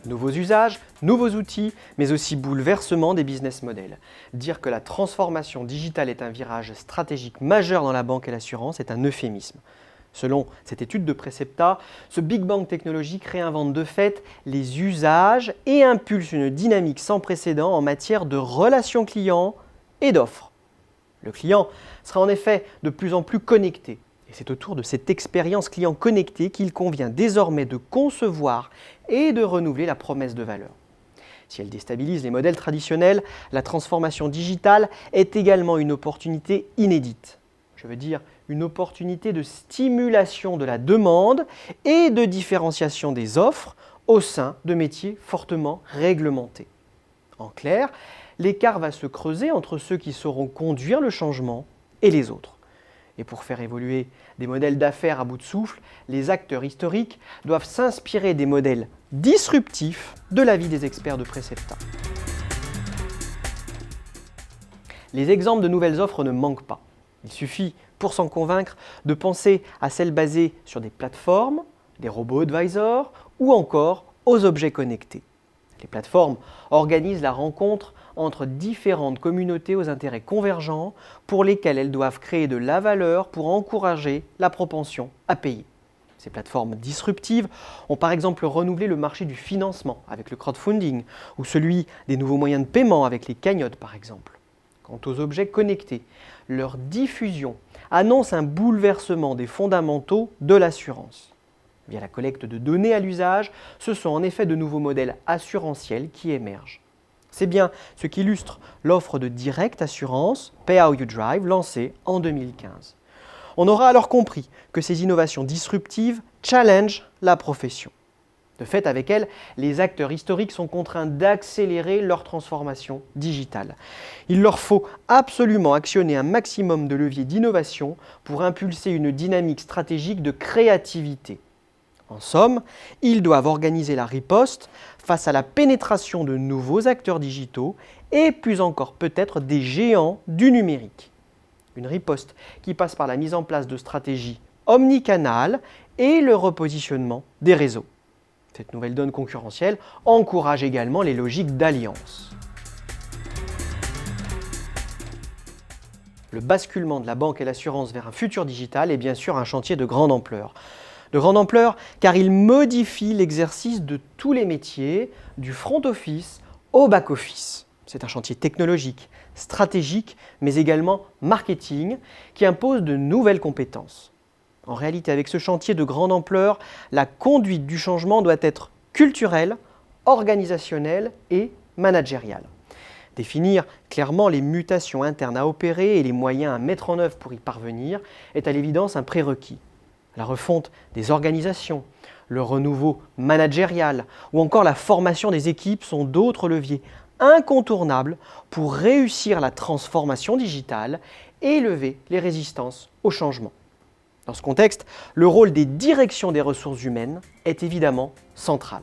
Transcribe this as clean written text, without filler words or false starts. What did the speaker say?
Nouveaux usages, nouveaux outils, mais aussi bouleversement des business models. Dire que la transformation digitale est un virage stratégique majeur dans la banque et l'assurance est un euphémisme. Selon cette étude de Precepta, ce Big Bang technologique réinvente de fait les usages et impulse une dynamique sans précédent en matière de relations clients et d'offres. Le client sera en effet de plus en plus connecté. Et c'est autour de cette expérience client connectée qu'il convient désormais de concevoir et de renouveler la promesse de valeur. Si elle déstabilise les modèles traditionnels, la transformation digitale est également une opportunité inédite. Je veux dire une opportunité de stimulation de la demande et de différenciation des offres au sein de métiers fortement réglementés. En clair, l'écart va se creuser entre ceux qui sauront conduire le changement et les autres. Et pour faire évoluer des modèles d'affaires à bout de souffle, les acteurs historiques doivent s'inspirer des modèles disruptifs de l'avis des experts de Precepta. Les exemples de nouvelles offres ne manquent pas. Il suffit, pour s'en convaincre, de penser à celles basées sur des plateformes, des robots advisors ou encore aux objets connectés. Les plateformes organisent la rencontre entre différentes communautés aux intérêts convergents pour lesquelles elles doivent créer de la valeur pour encourager la propension à payer. Ces plateformes disruptives ont par exemple renouvelé le marché du financement avec le crowdfunding ou celui des nouveaux moyens de paiement avec les cagnottes par exemple. Quant aux objets connectés, leur diffusion annonce un bouleversement des fondamentaux de l'assurance. Via la collecte de données à l'usage, ce sont en effet de nouveaux modèles assurantiels qui émergent. C'est bien ce qu'illustre l'offre de Direct Assurance, Pay How You Drive, lancée en 2015. On aura alors compris que ces innovations disruptives challengent la profession. De fait, avec elles, les acteurs historiques sont contraints d'accélérer leur transformation digitale. Il leur faut absolument actionner un maximum de leviers d'innovation pour impulser une dynamique stratégique de créativité. En somme, ils doivent organiser la riposte face à la pénétration de nouveaux acteurs digitaux et plus encore peut-être des géants du numérique. Une riposte qui passe par la mise en place de stratégies omnicanales et le repositionnement des réseaux. Cette nouvelle donne concurrentielle encourage également les logiques d'alliance. Le basculement de la banque et l'assurance vers un futur digital est bien sûr un chantier de grande ampleur. De grande ampleur car il modifie l'exercice de tous les métiers, du front office au back office. C'est un chantier technologique, stratégique, mais également marketing, qui impose de nouvelles compétences. En réalité, avec ce chantier de grande ampleur, la conduite du changement doit être culturelle, organisationnelle et managériale. Définir clairement les mutations internes à opérer et les moyens à mettre en œuvre pour y parvenir est à l'évidence un prérequis. La refonte des organisations, le renouveau managérial ou encore la formation des équipes sont d'autres leviers incontournables pour réussir la transformation digitale et lever les résistances au changement. Dans ce contexte, le rôle des directions des ressources humaines est évidemment central.